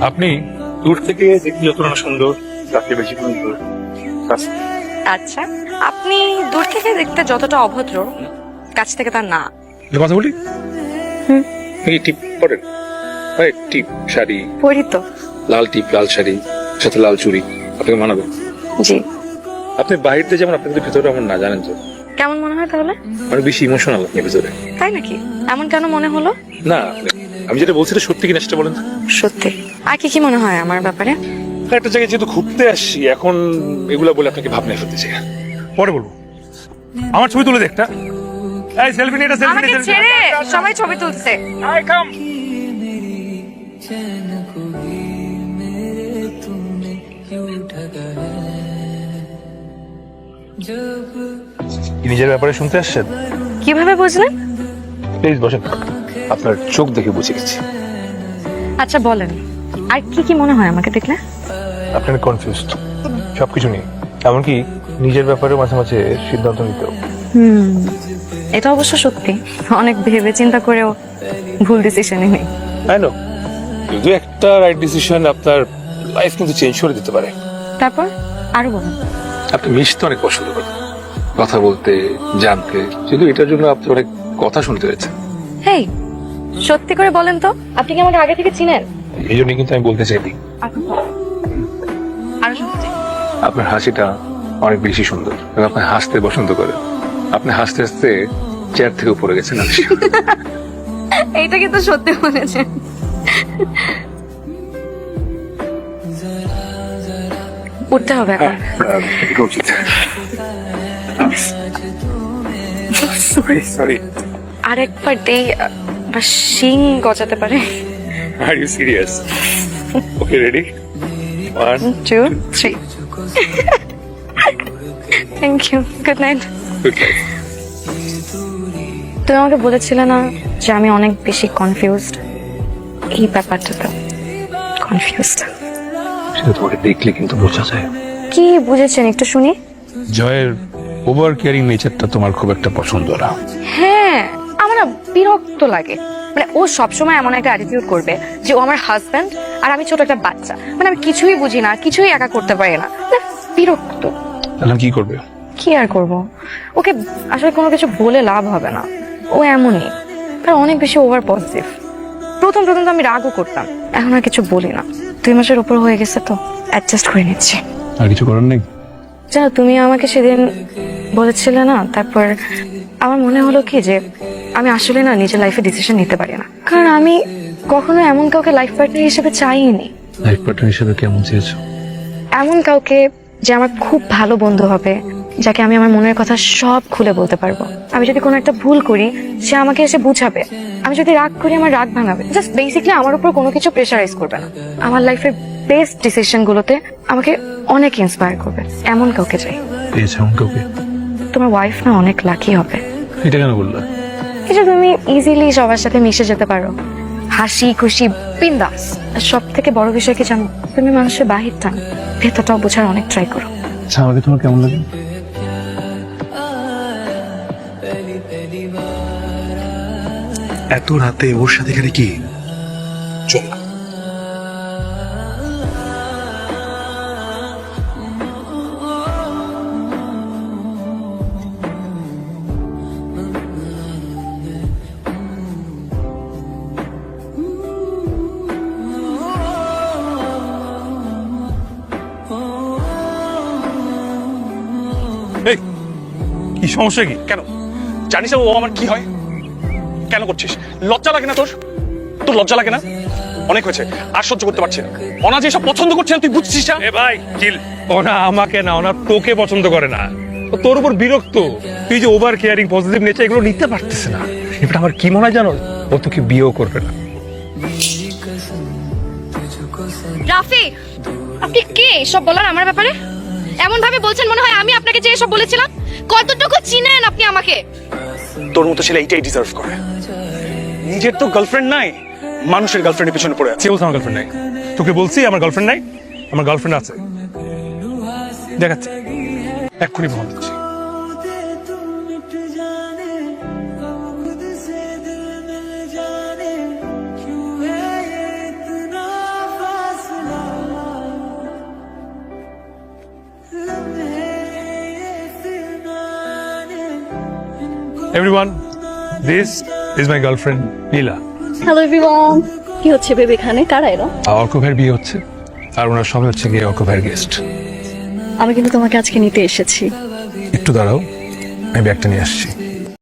আপনি দূর থেকে দেখতে যতটা না সুন্দর, তার চেয়ে বেশি সুন্দর আচ্ছা, আপনি দূর থেকে দেখতে যতটা অভদ্র, কাছ থেকে তার না। কথা বলি। এই টিপ পরেন, টিপ শাড়ি, পরি তো। লাল টিপ, লাল শাড়ি, সাথে লাল চুড়ি, আপনাকে মানাবে। জি। আপনি বাইরেতে যেমন, আপনার কিন্তু ভেতরে এমন না, জানেন তো? কেমন মনে হয় তাহলে? অনেক বেশি ইমোশনাল আপনি ভেতরে। তাই নাকি? এমন কেন মনে হলো? না, আমি যেটা বলছি এটা সত্যি কিনা সেটা বলেন। সত্যি। আর কি কি মনে হয় আমার ব্যাপারে? একটা জায়গায় যেহেতু ঘুরতে আসছি, এখন এগুলা বলে আপনাকে ভাবনায় ফেলতেছি। পরে বলবো। আমার ছবি তুলে দে একটা। এই সেলফি নিয়ে, সেলফি আমাকে নিয়ে, ছেড়ে সবাই ছবি তুলছে। I come. নিজের ব্যাপারে শুনতে আসছেন? কিভাবে বুঝলেন? প্লিজ বসেন। আপনার চোখ দেখে বুঝে গেছি। আচ্ছা বলেন, আর কি কি মনে হয় আমাকে দেখলে? আপনার কনফিউজড সবকিছু নিয়ে, এমনকি নিজের ব্যাপারে মাঝে মাঝে সিদ্ধান্ত নিতেও। এটা অবশ্য সত্যি, অনেক ভেবে চিন্তা করেও ভুল ডিসিশনই নেই। তাই না? যদি একটা রাইট ডিসিশন আপনার লাইফ কিন্তু চেঞ্জ করে দিতে পারে। তারপর আরো বলুন। আপনি মিশতে অনেক পছন্দ করেন, কথা বলতে, জানতে, শুধু এটার জন্য আপনি অনেক কথা শুনতে হয়েছে। হেই, সত্যি করে বলেন তো, আপনি কি আমাকে আগে থেকে চিনেন? এই জন্য কিন্তু আমি বলতে চাইনি, আরো শুনতে চাই। আপনার হাসিটা অনেক বেশি সুন্দর এবং আপনি হাসতে পছন্দ করেন। আপনি হাসতে হাসতে চেয়ার থেকে পড়ে গেছেন। এইটা কিন্তু সত্যি বলেছেন। উঠতে হবে এখন। সরি। আরেকবার দেই, বা শিং গজাতে পারে। Are you serious? Okay, ready? 1 2 3। Thank you, good night. Good night. তুমি আমাকে বলেছিলে না যে আমি অনেক বেশি কনফিউজড? এই ব্যাপারটাতে কনফিউজড। সেটা তোমাকে দেখলে কিন্তু বোঝা যায়। কি বুঝেছেন একটু শুনি। জয়ের ওভার কেয়ারিং নেচারটা তোমার খুব একটা পছন্দ না। হ্যাঁ, আমার না বিরক্ত লাগে। মানে ও সবসময় এমন একটা অ্যাটিটিউড করবে যে ও আমার হাজব্যান্ড আর আমি ছোট একটা বাচ্চা। মানে আমি কিছুই বুঝি না, কিছুই একা করতে পারি না। মানে বিরক্ত। তাহলে কি করবে? কি আর করব, ওকে আসলে কোনো কিছু বলে লাভ হবে না। ও এমনই, আর অনেক বেশি ওভার পজিটিভ। প্রথম প্রথম তো আমি রাগও করতাম, এখন আর কিছু বলি না। 2 মাসের উপর হয়ে গেছে তো অ্যাডজাস্ট করে নিচ্ছি। আর কিছু করার নেই। জানো, তুমি আমাকে সেদিন বলেছিলে না, তারপর আমার মনে হলো কি যে আমি আসলে না নিজের লাইফে ডিসিশন নিতে পারি না, কারণ আমি কখনো এমন কাউকে লাইফ পার্টনার হিসেবে চাইনি। লাইফ পার্টনার হিসেবে কেমন চেয়েছো? এমন কাউকে যে আমার খুব ভালো বন্ধু হবে, যাকে আমি আমার মনের কথা সব খুলে বলতে পারবো। আমি যদি কোনো একটা ভুল করি, সে আমাকে এসে বুঝাবে। আমি যদি রাগ করি, আমার রাগ ভাঙাবে। জাস্ট বেসিকলি আমার উপর কোনো কিছু প্রেশারাইজ করবে না। আমার লাইফের বেস্ট ডিসিশন গুলোতে আমাকে অনেক ইন্সপায়ার করবে। এমন কাউকে চাই। পেয়েছো এমন কাউকে? তোমার ওয়াইফ না অনেক লাকি হবে। এটা কেন বললে? এই যে তুমি ইজিলি সবার সাথে মিশে যেতে পারো, হাসি খুশি বিন্দাস। সব থেকে বড় বিষয় কি জানো, তুমি মানুষের বাহিরটা না, ভেতরটাও বোঝার অনেক ট্রাই করো। আচ্ছা, আমাকে তোমার কেমন লাগে? এত রাতে ওর সাথে এখানে কি? চল। এই, কি সমস্যা? কি কেন জানিস ও আমার কি হয়? কেন করছিস? লজ্জা লাগে না তোর? তোর লজ্জা লাগে না? অনেক হয়েছে, আর সহ্য করতে পারছি না। অনা যে সব পছন্দ করছে না, তুই বুঝছিস না? এ ভাই চিল। ওনা আমাকে না, ওনা তোকে পছন্দ করে না। ও তোর উপর বিরক্ত। তুই যে ওভার কেয়ারিং, পজিটিভ নেচার এগুলো নিতে পারতেছে না। এবার আমার কি মনে হয় জানো, ও তোকে বিয়েও করবে না। রাফি, আপনি কে এসব বলার আমার ব্যাপারে? এমন ভাবে বলছেন মনে হয় আমি আপনাকে যে এসব বলেছিলাম। কতটুকু চিনেন আপনি আমাকে? তোর মতো ছেলে এইটাই ডিজার্ভ করে। নিজের তো গার্লফ্রেন্ড নাই, মানুষের গার্লফ্রেন্ডের পিছনে পড়ে আছে। কে বলছে আমার গার্লফ্রেন্ড নাই? তোকে বলছি আমার গার্লফ্রেন্ড নাই? আমার গার্লফ্রেন্ড আছে, দেখাচ্ছি, এক্ষুনি ফোন দিচ্ছি। Everyone, this is my girlfriend Nila. Hello everyone, কি হচ্ছে বেবি এখানে? কারা এরা? অর্ক ভাইয়ের বিয়ে হচ্ছে, আর ওনার সবাই হচ্ছে গিয়ে অর্ক ভাইয়ের গেস্ট। আমি কিন্তু তোমাকে আজকে নিতে এসেছি। একটু দাঁড়াও, আমি ব্যাগটা নিয়ে আসছি।